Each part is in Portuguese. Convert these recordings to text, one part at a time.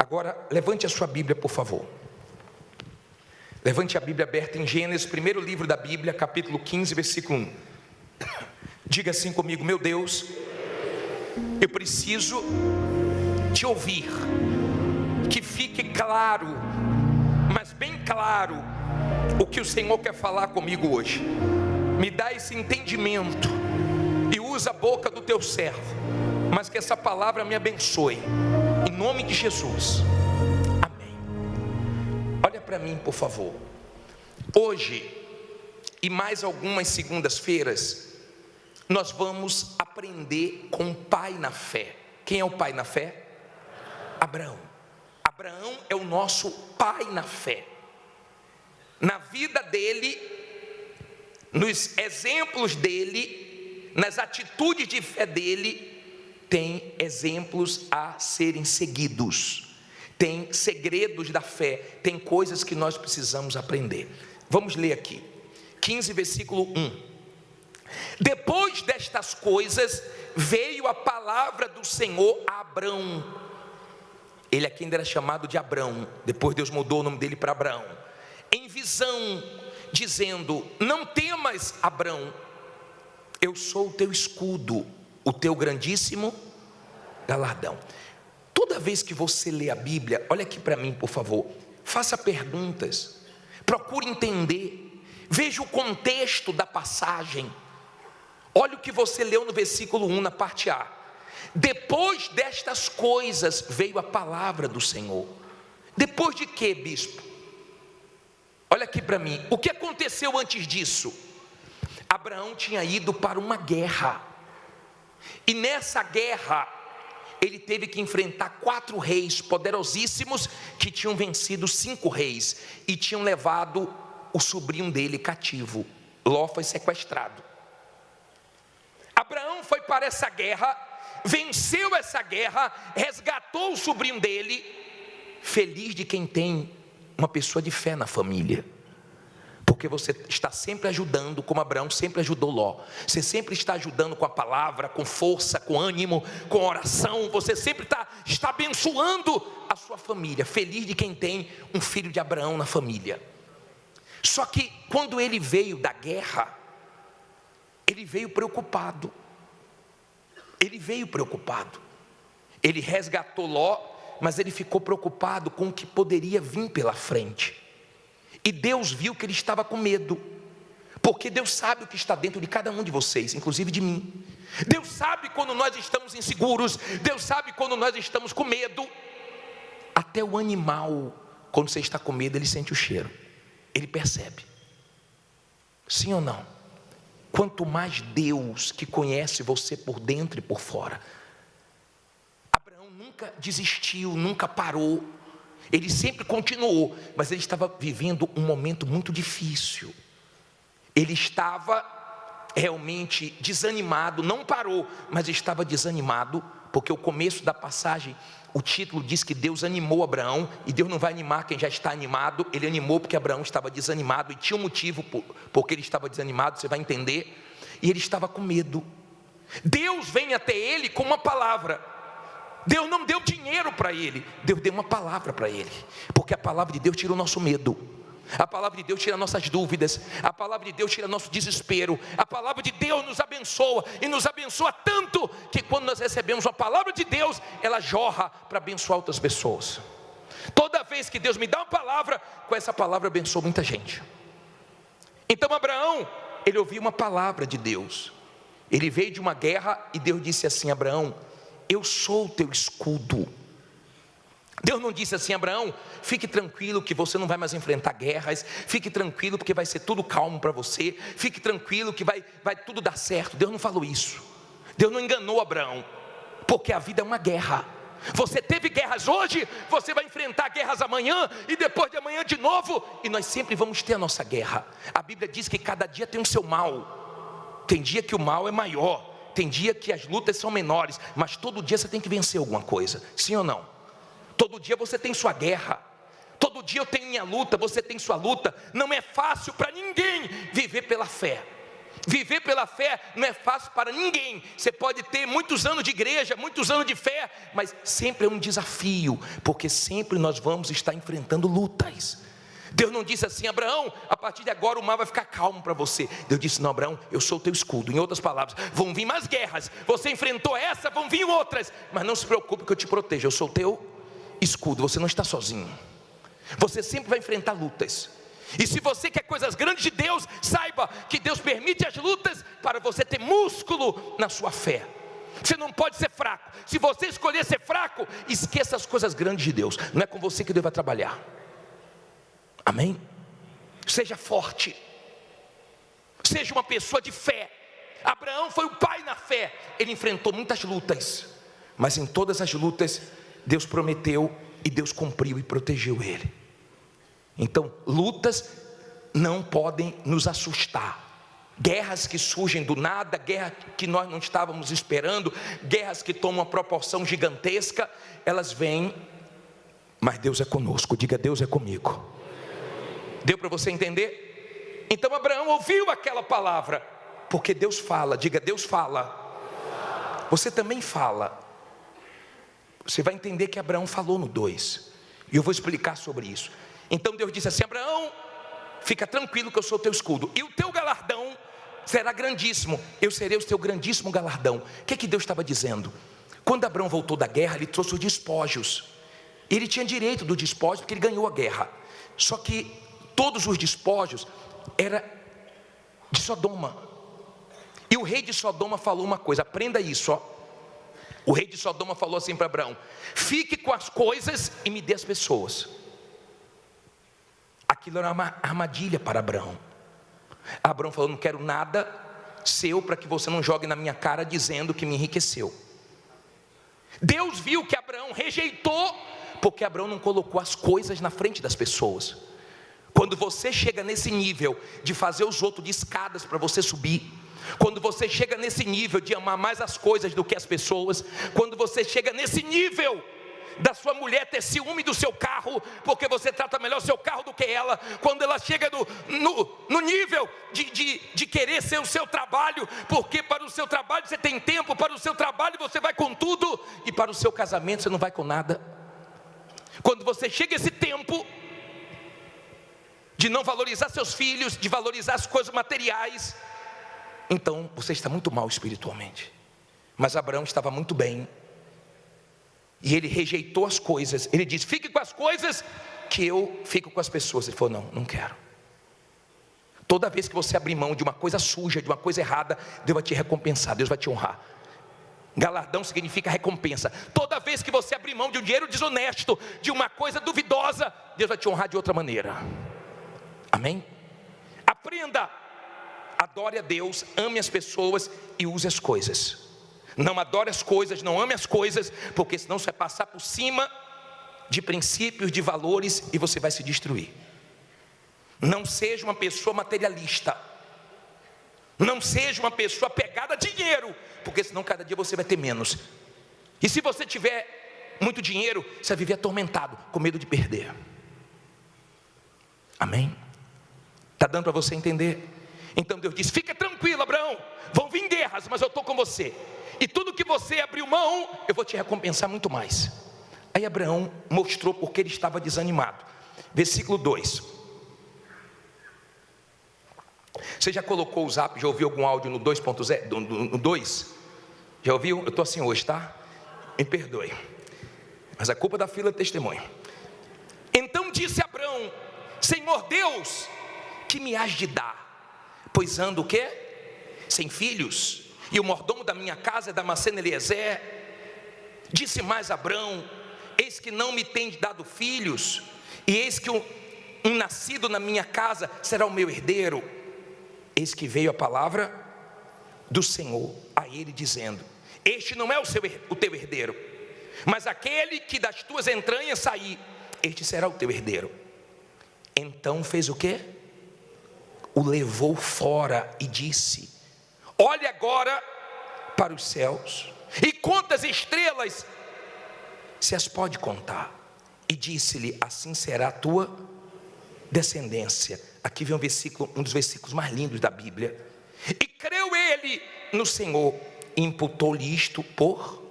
Agora, levante a sua Bíblia, por favor. Levante a Bíblia aberta em Gênesis, primeiro livro da Bíblia, capítulo 15, versículo 1. Diga assim comigo: meu Deus, eu preciso te ouvir. Que fique claro, mas bem claro, o que o Senhor quer falar comigo hoje. Me dá esse entendimento e usa a boca do teu servo, mas que essa palavra me abençoe, em nome de Jesus, amém. Olha para mim, por favor. Hoje e mais algumas segundas-feiras nós vamos aprender com o pai na fé. Quem é o pai na fé? Abraão. Abraão é o nosso pai na fé. Na vida dele, nos exemplos dele, nas atitudes de fé dele, tem exemplos a serem seguidos, tem segredos da fé, tem coisas que nós precisamos aprender. Vamos ler aqui, 15 versículo 1. Depois destas coisas, veio a palavra do Senhor a Abrão. Ele aqui ainda era chamado de Abrão, depois Deus mudou o nome dele para Abraão, em visão, dizendo: não temas, Abrão, eu sou o teu escudo, o teu grandíssimo galardão. Toda vez que você lê a Bíblia, olha aqui para mim, por favor, faça perguntas, procure entender, veja o contexto da passagem. Olha o que você leu no versículo 1, na parte A. Depois destas coisas veio a palavra do Senhor. Depois de quê, bispo? Olha aqui para mim, o que aconteceu antes disso? Abraão tinha ido para uma guerra, e nessa guerra ele teve que enfrentar 4 reis poderosíssimos que tinham vencido 5 reis e tinham levado o sobrinho dele cativo. Ló foi sequestrado. Abraão foi para essa guerra, venceu essa guerra, resgatou o sobrinho dele. Feliz de quem tem uma pessoa de fé na família, porque você está sempre ajudando, como Abraão sempre ajudou Ló. Você sempre está ajudando com a palavra, com força, com ânimo, com oração. Você sempre está abençoando a sua família. Feliz de quem tem um filho de Abraão na família. Só que quando ele veio da guerra, ele veio preocupado. Ele veio preocupado. Ele resgatou Ló, mas ele ficou preocupado com o que poderia vir pela frente. E Deus viu que ele estava com medo, porque Deus sabe o que está dentro de cada um de vocês, inclusive de mim. Deus sabe quando nós estamos inseguros, Deus sabe quando nós estamos com medo. Até o animal, quando você está com medo, ele sente o cheiro, ele percebe. Sim ou não? Quanto mais Deus, que conhece você por dentro e por fora. Abraão nunca desistiu, nunca parou. Ele sempre continuou, mas ele estava vivendo um momento muito difícil. Ele estava realmente desanimado, não parou, mas estava desanimado, porque o começo da passagem, o título diz que Deus animou Abraão, e Deus não vai animar quem já está animado. Ele animou porque Abraão estava desanimado, e tinha um motivo porque ele estava desanimado, você vai entender. E ele estava com medo. Deus vem até ele com uma palavra. Deus não deu dinheiro para ele, Deus deu uma palavra para ele, porque a palavra de Deus tira o nosso medo, a palavra de Deus tira nossas dúvidas, a palavra de Deus tira nosso desespero, a palavra de Deus nos abençoa, e nos abençoa tanto, que quando nós recebemos a palavra de Deus, ela jorra para abençoar outras pessoas. Toda vez que Deus me dá uma palavra, com essa palavra abençoa muita gente. Então Abraão, ele ouviu uma palavra de Deus, ele veio de uma guerra, e Deus disse assim: Abraão, eu sou o teu escudo. Deus não disse assim: Abraão, fique tranquilo que você não vai mais enfrentar guerras, fique tranquilo porque vai ser tudo calmo para você, fique tranquilo que vai tudo dar certo. Deus não falou isso. Deus não enganou Abraão, porque a vida é uma guerra. Você teve guerras hoje, você vai enfrentar guerras amanhã, e depois de amanhã de novo, e nós sempre vamos ter a nossa guerra. A Bíblia diz que cada dia tem o seu mal. Tem dia que o mal é maior, tem dia que as lutas são menores, mas todo dia você tem que vencer alguma coisa, sim ou não? Todo dia você tem sua guerra, todo dia eu tenho minha luta, você tem sua luta. Não é fácil para ninguém viver pela fé. Viver pela fé não é fácil para ninguém. Você pode ter muitos anos de igreja, muitos anos de fé, mas sempre é um desafio, porque sempre nós vamos estar enfrentando lutas. Deus não disse assim: Abraão, a partir de agora o mar vai ficar calmo para você. Deus disse: não, Abraão, eu sou o teu escudo. Em outras palavras, vão vir mais guerras. Você enfrentou essa, vão vir outras, mas não se preocupe que eu te protejo. Eu sou o teu escudo, você não está sozinho. Você sempre vai enfrentar lutas. E se você quer coisas grandes de Deus, saiba que Deus permite as lutas para você ter músculo na sua fé. Você não pode ser fraco. Se você escolher ser fraco, esqueça as coisas grandes de Deus. Não é com você que Deus vai trabalhar. Amém? Seja forte. Seja uma pessoa de fé. Abraão foi o pai na fé. Ele enfrentou muitas lutas, mas em todas as lutas Deus prometeu e Deus cumpriu e protegeu ele. Então, lutas não podem nos assustar. Guerras que surgem do nada, guerra que nós não estávamos esperando, guerras que tomam uma proporção gigantesca, elas vêm, mas Deus é conosco. Diga: Deus é comigo. Deu para você entender? Então Abraão ouviu aquela palavra, porque Deus fala. Diga: Deus fala. Você também fala. Você vai entender que Abraão falou no 2, e eu vou explicar sobre isso. Então Deus disse assim: Abraão, fica tranquilo que eu sou o teu escudo, e o teu galardão será grandíssimo. Eu serei o teu grandíssimo galardão. O que Deus estava dizendo? Quando Abraão voltou da guerra, ele trouxe os despojos. Ele tinha direito do despojo, porque ele ganhou a guerra. Só que todos os despojos eram de Sodoma. E o rei de Sodoma falou uma coisa, aprenda isso, ó. O rei de Sodoma falou assim para Abraão: fique com as coisas e me dê as pessoas. Aquilo era uma armadilha para Abraão. Abraão falou: não quero nada seu para que você não jogue na minha cara dizendo que me enriqueceu. Deus viu que Abraão rejeitou, porque Abraão não colocou as coisas na frente das pessoas. Quando você chega nesse nível de fazer os outros de escadas para você subir, quando você chega nesse nível de amar mais as coisas do que as pessoas, quando você chega nesse nível da sua mulher ter ciúme do seu carro, porque você trata melhor o seu carro do que ela, quando ela chega no nível de querer ser o seu trabalho, porque para o seu trabalho você tem tempo, para o seu trabalho você vai com tudo, e para o seu casamento você não vai com nada. Quando você chega a esse tempo de não valorizar seus filhos, de valorizar as coisas materiais, então você está muito mal espiritualmente. Mas Abraão estava muito bem, e ele rejeitou as coisas. Ele disse: fique com as coisas, que eu fico com as pessoas. Ele falou: não quero. Toda vez que você abrir mão de uma coisa suja, de uma coisa errada, Deus vai te recompensar, Deus vai te honrar. Galardão significa recompensa. Toda vez que você abrir mão de um dinheiro desonesto, de uma coisa duvidosa, Deus vai te honrar de outra maneira. Amém? Aprenda. Adore a Deus, ame as pessoas e use as coisas. Não adore as coisas, não ame as coisas, porque senão você vai passar por cima de princípios, de valores, e você vai se destruir. Não seja uma pessoa materialista. Não seja uma pessoa apegada a dinheiro, porque senão cada dia você vai ter menos. E se você tiver muito dinheiro, você vai viver atormentado, com medo de perder. Amém? Está dando para você entender? Então Deus disse: fica tranquilo, Abraão, vão vir guerras, mas eu estou com você. E tudo que você abriu mão, eu vou te recompensar muito mais. Aí Abraão mostrou porque ele estava desanimado. Versículo 2. Você já colocou o zap, já ouviu algum áudio no 2.0? No 2? Já ouviu? Eu estou assim hoje, tá? Me perdoe, mas a culpa da fila de testemunho. Então disse Abraão: Senhor Deus, que me hás de dar? Pois ando o quê? Sem filhos, e o mordomo da minha casa é Damasceno Eliezer. Disse mais Abraão: eis que não me tem dado filhos, e eis que um nascido na minha casa será o meu herdeiro. Eis que veio a palavra do Senhor a ele dizendo: este não é o teu herdeiro, mas aquele que das tuas entranhas sair, este será o teu herdeiro. Então fez o quê? O levou fora e disse: olhe agora para os céus e conta as estrelas, se as pode contar. E disse-lhe: assim será a tua descendência. Aqui vem um dos versículos mais lindos da Bíblia. E creu ele no Senhor, e imputou-lhe isto por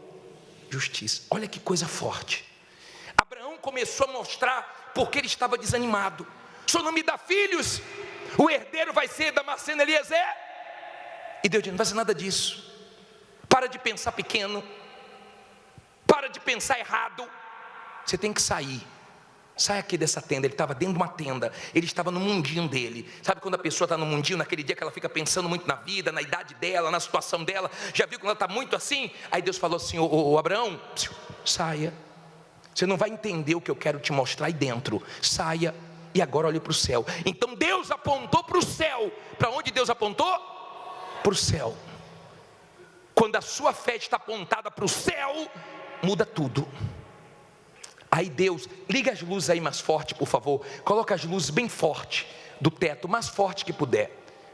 justiça. Olha que coisa forte. Abraão começou a mostrar porque ele estava desanimado. O Senhor não me dá filhos, o herdeiro vai ser Damasceno Eliezer. E Deus disse: não vai ser nada disso. Para de pensar pequeno, para de pensar errado. Você tem que sair. Sai aqui dessa tenda. Ele estava dentro de uma tenda, ele estava no mundinho dele. Sabe quando a pessoa está no mundinho, naquele dia que ela fica pensando muito na vida, na idade dela, na situação dela? Já viu quando ela está muito assim? Aí Deus falou assim: ô Abraão, saia. Você não vai entender o que eu quero te mostrar aí dentro. Saia. E agora olhe para o céu. Então Deus apontou para o céu. Para onde Deus apontou? Para o céu. Quando a sua fé está apontada para o céu, muda tudo. Aí Deus, liga as luzes aí mais forte, por favor. Coloca as luzes bem forte do teto, mais forte que puder.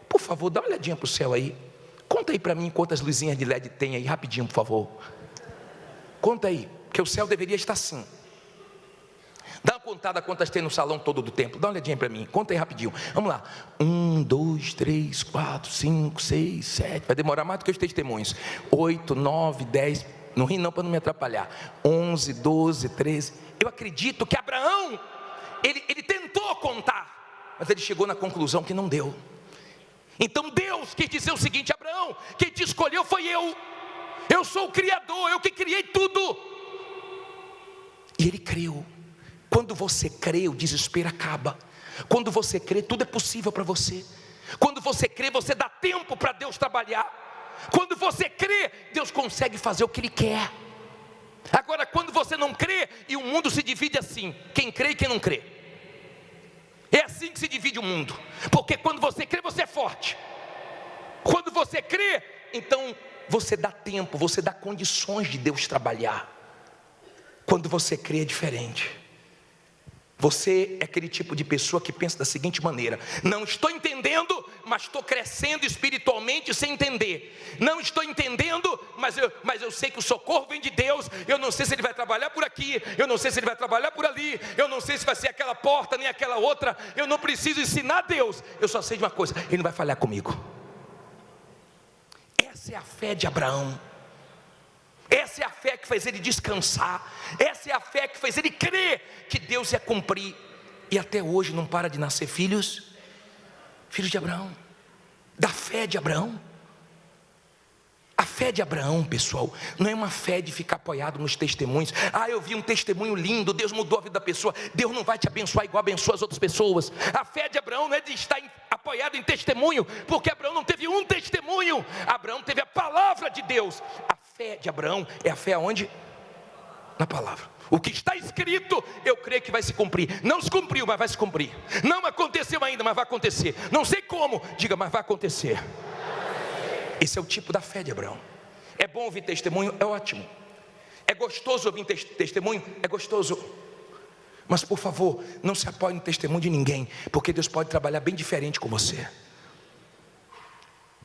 Por favor, dá uma olhadinha para o céu aí. Conta aí para mim quantas luzinhas de LED tem aí, rapidinho, por favor. Conta aí, porque o céu deveria estar assim. Dá uma contada quantas tem no salão todo do templo. Dá uma olhadinha para mim, conta aí rapidinho. Vamos lá, 1, 2, 3, 4, 5, 6, 7. Vai demorar mais do que os testemunhos. 8, 9, 10. Não ri não para não me atrapalhar. 11, 12, 13. Eu acredito que Abraão, ele tentou contar, mas ele chegou na conclusão que não deu. Então Deus quis dizer o seguinte: Abraão, quem te escolheu foi eu. Eu sou o Criador, eu que criei tudo. E ele creu. Quando você crê, o desespero acaba. Quando você crê, tudo é possível para você. Quando você crê, você dá tempo para Deus trabalhar. Quando você crê, Deus consegue fazer o que Ele quer. Agora, quando você não crê, e o mundo se divide assim: quem crê e quem não crê. É assim que se divide o mundo. Porque quando você crê, você é forte. Quando você crê, então você dá tempo, você dá condições de Deus trabalhar. Quando você crê, é diferente. Você é aquele tipo de pessoa que pensa da seguinte maneira: não estou entendendo, mas estou crescendo espiritualmente sem entender. Não estou entendendo, mas eu sei que o socorro vem de Deus. Eu não sei se Ele vai trabalhar por aqui, eu não sei se Ele vai trabalhar por ali, eu não sei se vai ser aquela porta, nem aquela outra. Eu não preciso ensinar a Deus, eu só sei de uma coisa: Ele não vai falhar comigo. Essa é a fé de Abraão. Essa é a fé que fez ele descansar. Essa é a fé que fez ele crer que Deus ia cumprir. E até hoje não para de nascer filhos de Abraão. Da fé de Abraão. A fé de Abraão, pessoal, não é uma fé de ficar apoiado nos testemunhos. Ah, eu vi um testemunho lindo, Deus mudou a vida da pessoa. Deus não vai te abençoar igual abençoa as outras pessoas. A fé de Abraão não é de estar apoiado em testemunho, porque Abraão não teve um testemunho. Abraão teve a palavra de Deus. A fé de Abraão é a fé aonde? Na palavra. O que está escrito, eu creio que vai se cumprir. Não se cumpriu, mas vai se cumprir. Não aconteceu ainda, mas vai acontecer. Não sei como, diga, mas vai acontecer. Esse é o tipo da fé de Abraão. É bom ouvir testemunho? É ótimo. É gostoso ouvir testemunho? É gostoso. Mas por favor, não se apoie no testemunho de ninguém, porque Deus pode trabalhar bem diferente com você.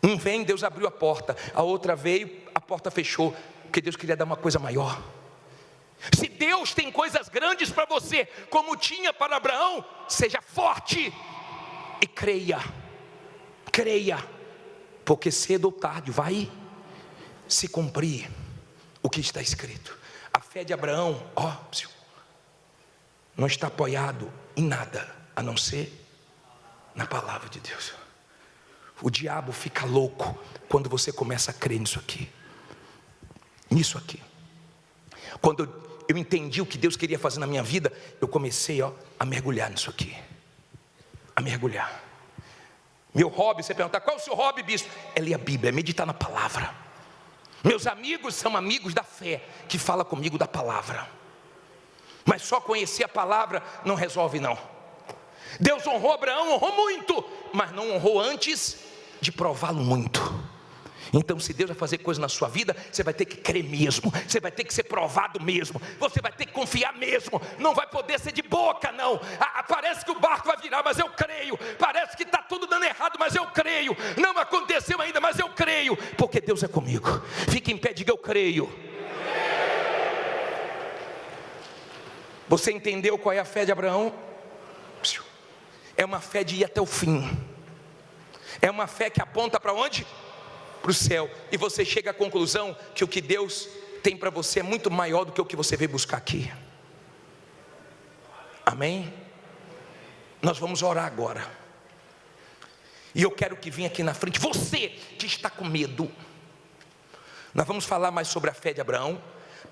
Um vem, Deus abriu a porta. A outra veio, a porta fechou, porque Deus queria dar uma coisa maior. Se Deus tem coisas grandes para você, como tinha para Abraão, seja forte e creia. Creia. Porque cedo ou tarde vai se cumprir o que está escrito. A fé de Abraão, não está apoiado em nada, a não ser na palavra de Deus. O diabo fica louco quando você começa a crer nisso aqui. Nisso aqui. Quando eu entendi o que Deus queria fazer na minha vida, eu comecei a mergulhar nisso aqui. A mergulhar. Meu hobby, você perguntar, qual é o seu hobby, bispo? É ler a Bíblia, é meditar na palavra. Meus amigos são amigos da fé, que fala comigo da palavra. Mas só conhecer a palavra não resolve não. Deus honrou Abraão, honrou muito, mas não honrou antes de prová-lo muito. Então se Deus vai fazer coisa na sua vida, você vai ter que crer mesmo. Você vai ter que ser provado mesmo. Você vai ter que confiar mesmo. Não vai poder ser de boca não. Parece que o barco vai virar, mas eu creio. Parece que está tudo dando errado, mas eu creio. Não aconteceu ainda, mas eu creio. Porque Deus é comigo. Fique em pé, diga eu creio. Você entendeu qual é a fé de Abraão? É uma fé de ir até o fim. É uma fé que aponta para onde? Para o céu. E você chega à conclusão que o que Deus tem para você é muito maior do que o que você veio buscar aqui. Amém? Nós vamos orar agora. E eu quero que venha aqui na frente, você que está com medo. Nós vamos falar mais sobre a fé de Abraão.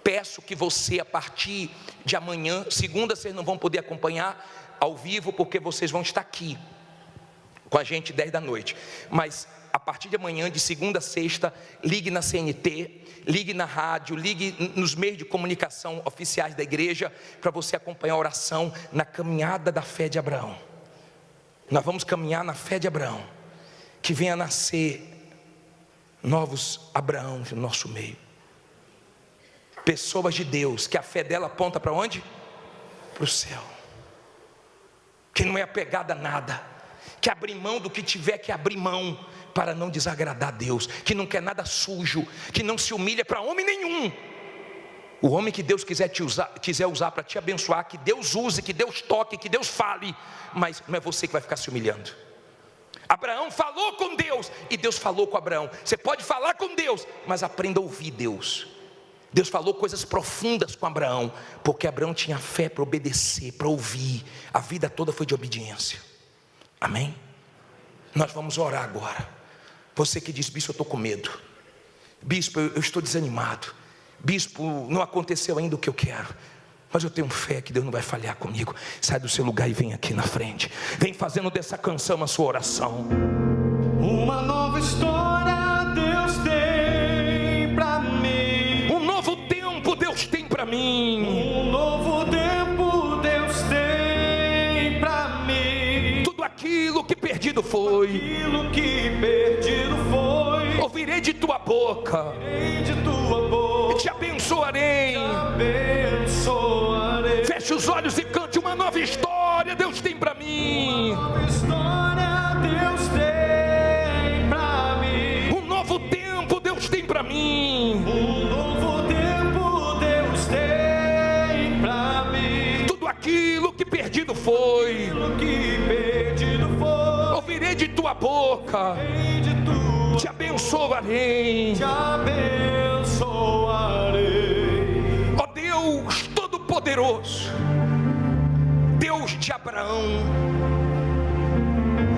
Peço que você, a partir de amanhã, segunda, vocês não vão poder acompanhar ao vivo, porque vocês vão estar aqui com a gente 10 da noite. Mas a partir de amanhã, de segunda a sexta, ligue na CNT, ligue na rádio, ligue nos meios de comunicação oficiais da igreja, para você acompanhar a oração na caminhada da fé de Abraão. Nós vamos caminhar na fé de Abraão, que venha nascer novos Abraão no nosso meio. Pessoas de Deus, que a fé dela aponta para onde? Para o céu. Que não é apegada a nada, que abre mão do que tiver que abrir mão, para não desagradar a Deus, que não quer nada sujo, que não se humilha para homem nenhum. O homem que Deus quiser usar para te abençoar, que Deus use, que Deus toque, que Deus fale, mas não é você que vai ficar se humilhando. Abraão falou com Deus, e Deus falou com Abraão. Você pode falar com Deus, mas aprenda a ouvir Deus. Deus falou coisas profundas com Abraão, porque Abraão tinha fé para obedecer, para ouvir. A vida toda foi de obediência. Amém? Nós vamos orar agora. Você que diz: bispo, eu estou com medo. Bispo, eu estou desanimado. Bispo, não aconteceu ainda o que eu quero, mas eu tenho fé que Deus não vai falhar comigo. Sai do seu lugar e vem aqui na frente. Vem fazendo dessa canção a sua oração. Uma nova história Deus tem pra mim. Um novo tempo Deus tem pra mim. Um novo tempo Deus tem pra mim. Tudo aquilo que perdido foi, Aquilo que perdido foi, ouvirei de tua boca, ouvirei de tua boca, te abençoarei. abençoarei. Feche os olhos e cante: uma nova história Deus tem pra mim. Uma nova história Deus tem pra mim. Um novo tempo Deus tem pra mim. Um novo tempo Deus tem pra mim. Tudo aquilo que perdido foi, Aquilo que perdido foi, ouvirei de tua boca, ouvirei de tua te abençoarei. te abençoarei. Ó Deus Todo-Poderoso, Deus de Abraão,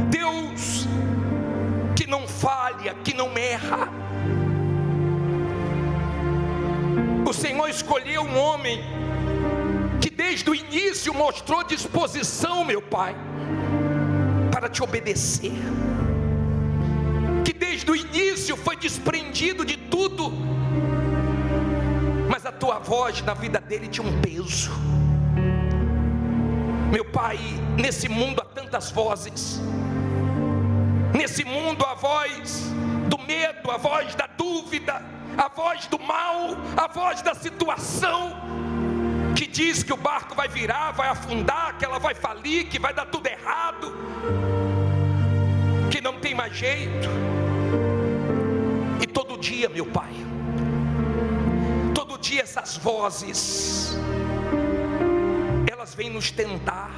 Deus que não falha, que não erra. O Senhor escolheu um homem que desde o início mostrou disposição, meu Pai, para te obedecer, que desde o início foi desprendido de tudo, mas a tua voz na vida dele tinha um peso. Meu Pai, nesse mundo há tantas vozes, nesse mundo a voz do medo, a voz da dúvida, a voz do mal, a voz da situação, que diz que o barco vai virar, vai afundar, que ela vai falir, que vai dar tudo errado, que não tem mais jeito. E todo dia, meu Pai, todo dia essas vozes, elas vêm nos tentar.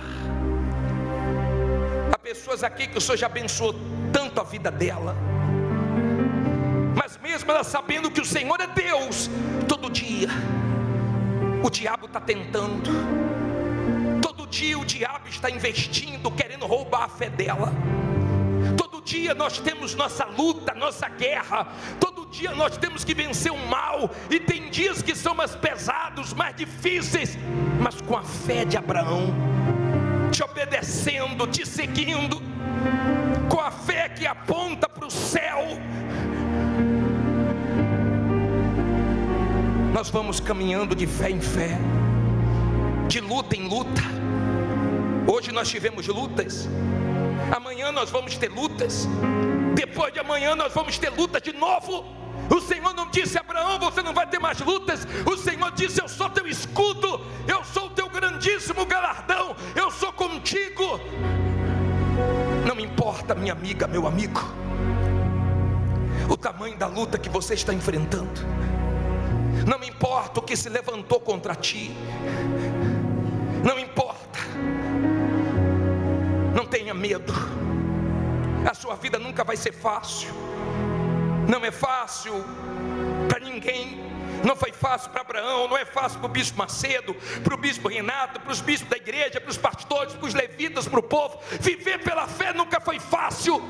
Há pessoas aqui que o Senhor já abençoou tanto a vida dela, mas mesmo ela sabendo que o Senhor é Deus, todo dia o diabo está tentando, todo dia o diabo está investindo, querendo roubar a fé dela. Todo dia nós temos nossa luta, nossa guerra. Todo dia nós temos que vencer o mal. E tem dias que são mais pesados, mais difíceis, mas com a fé de Abraão, te obedecendo, te seguindo, com a fé que aponta para o céu, nós vamos caminhando de fé em fé, de luta em luta. Hoje nós tivemos lutas, amanhã nós vamos ter lutas, depois de amanhã nós vamos ter lutas de novo. O Senhor não disse a Abraão: você não vai ter mais lutas. O Senhor disse: eu sou teu escudo, eu sou o teu grandíssimo galardão, eu sou contigo. Não me importa, minha amiga, meu amigo, o tamanho da luta que você está enfrentando. Não me importa o que se levantou contra ti, não importa. Não tenha medo, A sua vida nunca vai ser fácil. Não é fácil para ninguém. Não foi fácil para Abraão, não é fácil para o bispo Macedo, para o bispo Renato, para os bispos da igreja, para os pastores, para os levitas, para o povo. Viver pela fé nunca foi fácil,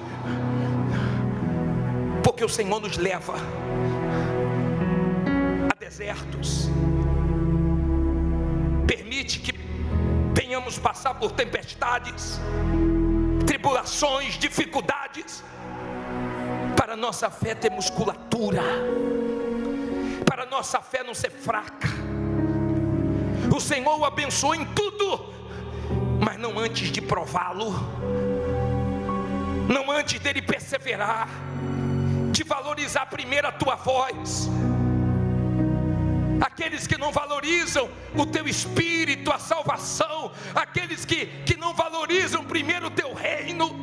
porque o Senhor nos leva a desertos, permite que venhamos passar por tempestades, tribulações, dificuldades, para a nossa fé ter musculatura, para a nossa fé não ser fraca. O Senhor o abençoou em tudo, mas não antes de prová-lo, não antes dele perseverar, de valorizar primeiro a tua voz. Aqueles que não valorizam o teu espírito, a salvação, aqueles que não valorizam primeiro o teu reino,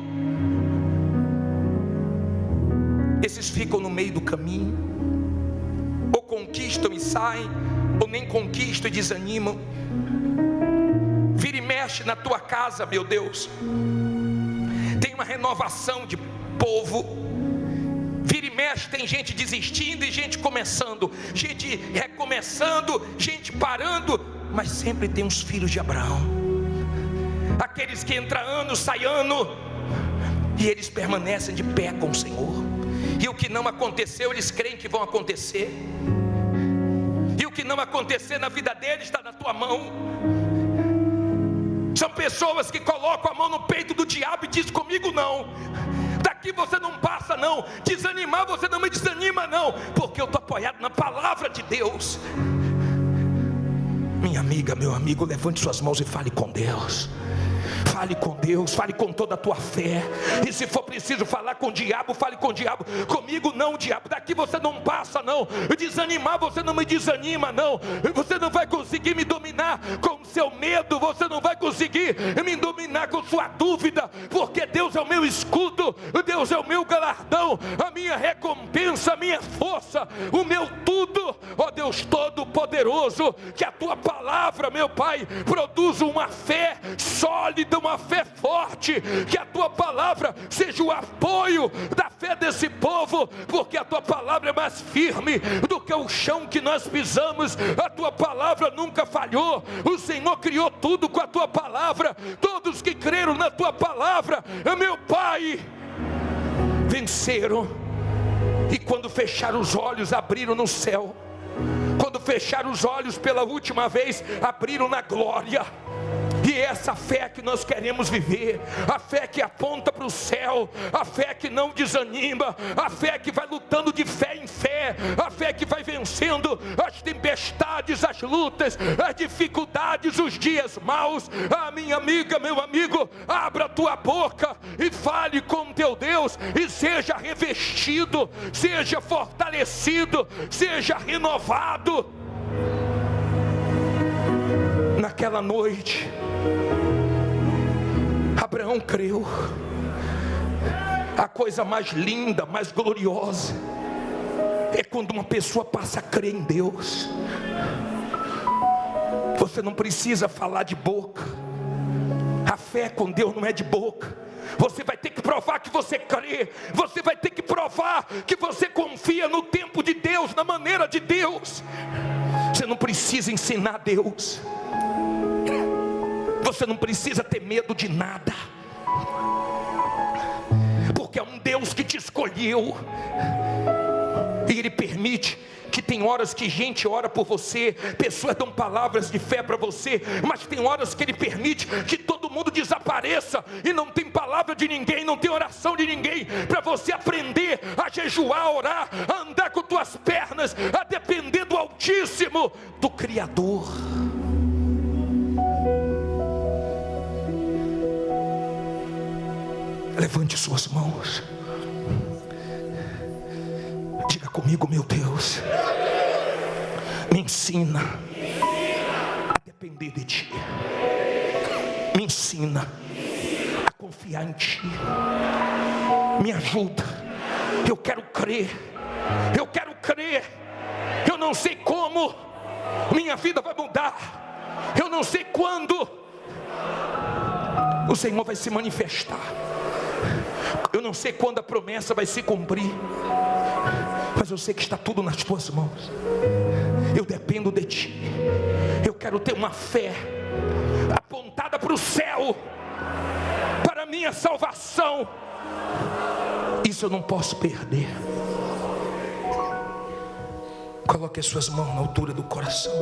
esses ficam no meio do caminho, ou conquistam e saem, ou nem conquistam e desanimam. Vira e mexe na tua casa, meu Deus, tem uma renovação de povo. Vira e mexe, tem gente desistindo e gente começando, gente recomeçando, gente parando, mas sempre tem uns filhos de Abraão, aqueles que entra ano, sai ano, e eles permanecem de pé com o Senhor. E o que não aconteceu, eles creem que vão acontecer. E o que não acontecer na vida deles está na tua mão. São pessoas que colocam a mão no peito do diabo e dizem: comigo não, daqui você não passa não, desanimar você não me desanima não, porque eu estou apoiado na palavra de Deus. Minha amiga, meu amigo, levante suas mãos e fale com Deus. Fale com Deus, fale com toda a tua fé. E se for preciso falar com o diabo, fale com o diabo. Comigo não, diabo, daqui você não passa não. Desanimar você não me desanima não. Você não vai conseguir me dominar com o seu medo. Você não vai conseguir me dominar com sua dúvida, porque Deus é o meu escudo, Deus é o meu galardão, a minha recompensa, a minha força, o meu tudo. Ó Deus Todo-Poderoso, que a tua palavra, meu Pai, produza uma fé sólida, uma fé forte, que a tua palavra seja o apoio da fé desse povo, porque a tua palavra é mais firme do que o chão que nós pisamos. A tua palavra nunca falhou, o Senhor criou tudo com a tua palavra. Todos que creram na tua palavra, meu Pai, venceram, e quando fecharam os olhos, abriram no céu. Quando fecharam os olhos pela última vez, abriram na glória. E é essa fé que nós queremos viver, a fé que aponta para o céu, a fé que não desanima, a fé que vai lutando de fé em fé, a fé que vai vencendo as tempestades, as lutas, as dificuldades, os dias maus. Ah, minha amiga, meu amigo, abra a tua boca e fale com teu Deus, e seja revestido, seja fortalecido, seja renovado. Naquela noite, Abraão creu. A coisa mais linda, mais gloriosa, é quando uma pessoa passa a crer em Deus. Você não precisa falar de boca. A fé com Deus não é de boca. Você vai ter que provar que você crê. Você vai ter que provar que você confia no tempo de Deus, na maneira de Deus. Você não precisa ensinar Deus. Você não precisa ter medo de nada, porque é um Deus que te escolheu. E Ele permite que tem horas que gente ora por você, pessoas dão palavras de fé para você, mas tem horas que Ele permite que todo mundo desapareça, e não tem palavra de ninguém, não tem oração de ninguém, para você aprender a jejuar, a orar, a andar com tuas pernas, a depender do Altíssimo, do Criador. Levante suas mãos. Diga comigo: meu Deus, me ensina a depender de Ti. Me ensina a confiar em Ti. Me ajuda. Eu quero crer. Eu quero crer. Eu não sei como minha vida vai mudar. Eu não sei quando o Senhor vai se manifestar. Eu não sei quando a promessa vai se cumprir, mas eu sei que está tudo nas tuas mãos. Eu dependo de ti. Eu quero ter uma fé apontada para o céu, para a minha salvação. Isso eu não posso perder. Coloque as suas mãos na altura do coração.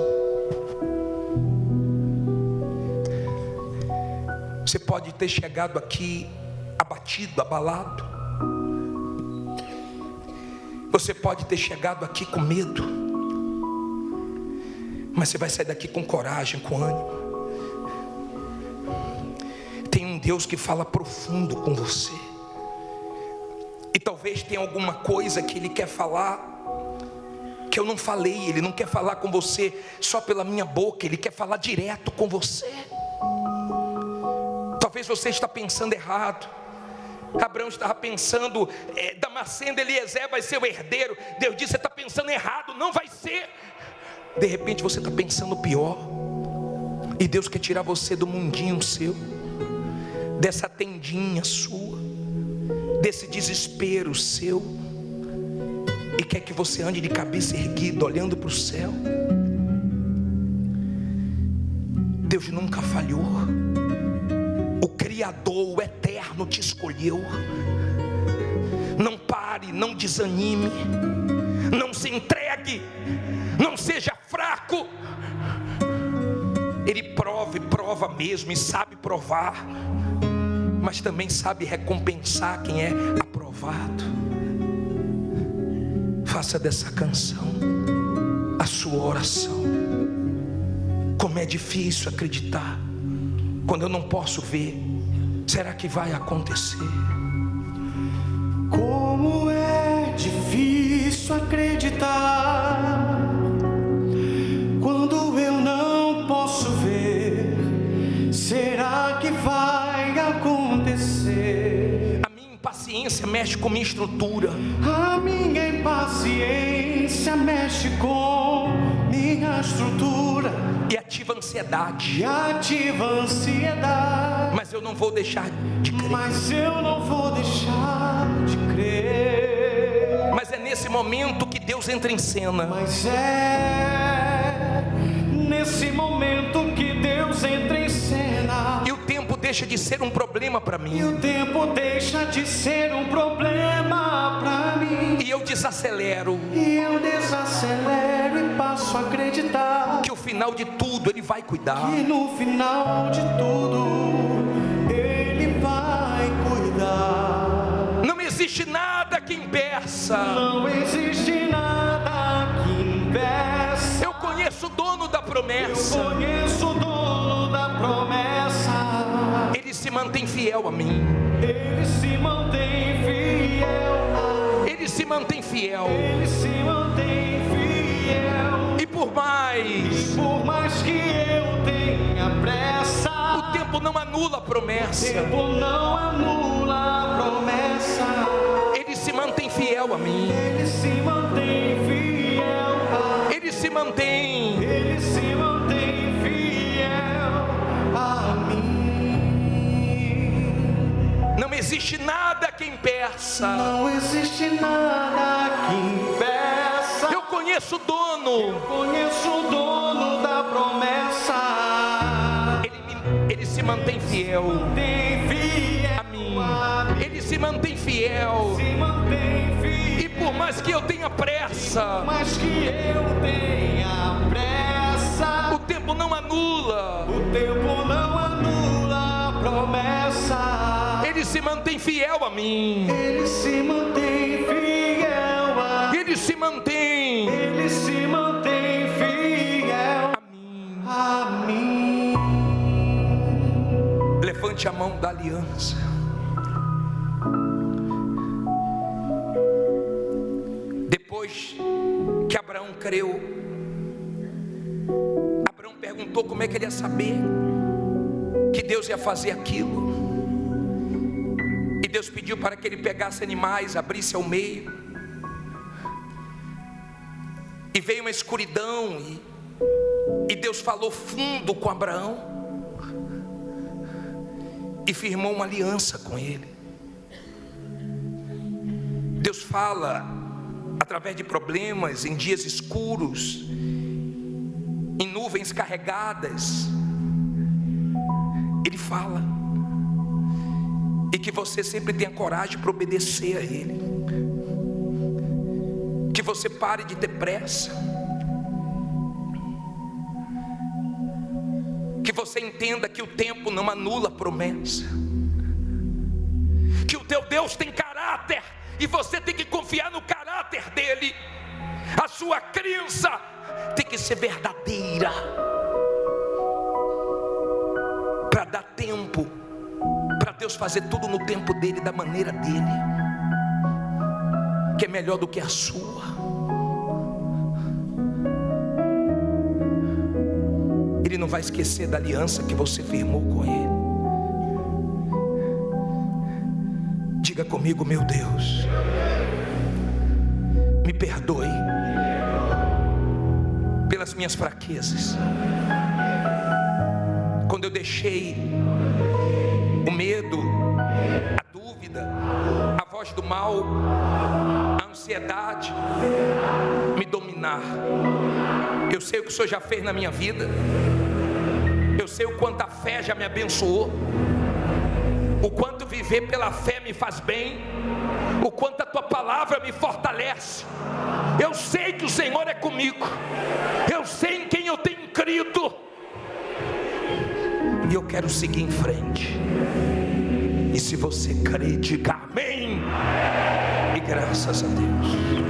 Você pode ter chegado aqui abatido, abalado. Você pode ter chegado aqui com medo, mas você vai sair daqui com coragem, com ânimo. Tem um Deus que fala profundo com você. E talvez tenha alguma coisa que Ele quer falar que eu não falei. Ele não quer falar com você só pela minha boca. Ele quer falar direto com você. Talvez você está pensando errado. Abraão estava pensando, Damasceno, Eliezer vai ser o herdeiro. Deus disse, você está pensando errado, não vai ser. De repente você está pensando pior. E Deus quer tirar você do mundinho seu, dessa tendinha sua, desse desespero seu, e quer que você ande de cabeça erguida, olhando para o céu. Deus nunca falhou. O Criador, o Eterno te escolheu. Não pare, não desanime, não se entregue, não seja fraco. Ele prova e prova mesmo, e sabe provar, mas também sabe recompensar quem é aprovado. Faça dessa canção a sua oração. Como é difícil acreditar quando eu não posso ver. Será que vai acontecer? Como é difícil acreditar quando eu não posso ver. Será que vai acontecer? A minha impaciência mexe com minha estrutura. A minha impaciência mexe com minha estrutura E ativa a ansiedade. e ativa a ansiedade. Mas eu não vou deixar de crer. Mas eu não vou deixar de crer. Mas é nesse momento que Deus entra em cena. Mas é nesse momento que Deus entra em cena. E o tempo deixa de ser um problema para E mim. o tempo deixa de ser um problema pra mim. E eu desacelero. E eu desacelero e passo a acreditar Que o final de tudo Ele vai cuidar. que no final de tudo Ele vai cuidar. Não existe nada que impeça. Não existe nada que impeça. Eu conheço o dono da Eu promessa. conheço o dono da promessa. Ele se mantém fiel a mim. Ele se mantém fiel. Ele se mantém fiel. Ele se mantém fiel. E por mais, Por mais que eu tenha pressa, o tempo não anula a o promessa. tempo não anula a promessa. Ele se mantém fiel a mim. Ele se mantém fiel. Ele se mantém. Ele se mantém fiel a mim. Não existe nada que impeça. Não existe nada que impeça. Eu conheço o dono. Conheço o dono da promessa. Ele se mantém fiel Mantém fiel a mim. Ele se mantém fiel. Se mantém fiel. E por mais que eu tenha pressa, Mas que eu tenha pressa, o tempo não anula. o tempo não anula a promessa. Ele se mantém fiel a mim. Ele se mantém fiel a Ele se mantém Ele se mantém fiel a mim. a mim. Levante a mão da aliança. Depois que Abraão creu, Abraão perguntou como é que ele ia saber que Deus ia fazer aquilo. E Deus pediu para que ele pegasse animais, abrisse ao meio. E veio uma escuridão, e Deus falou fundo com Abraão e firmou uma aliança com ele. Deus fala através de problemas, em dias escuros, em nuvens carregadas. Ele fala. E que você sempre tenha coragem para obedecer a Ele. Que você pare de ter pressa. Que você entenda que o tempo não anula a promessa. Que o teu Deus tem caráter e você tem que confiar no caráter dele. A sua crença tem que ser verdadeira, para dar tempo para Deus fazer tudo no tempo dele, da maneira dele, que é melhor do que a sua. Ele não vai esquecer da aliança que você firmou com ele. Diga comigo: meu Deus, me perdoe pelas minhas fraquezas, quando eu deixei o medo, a dúvida, a voz do mal, a ansiedade me dominar. Eu sei o que o Senhor já fez na minha vida, eu sei o quanto a fé já me abençoou, o quanto viver pela fé me faz bem, o quanto a tua palavra me fortalece. Eu sei que o Senhor é comigo, eu sei em quem eu tenho crido, e eu quero seguir em frente. E se você crê, diga amém, e graças a Deus.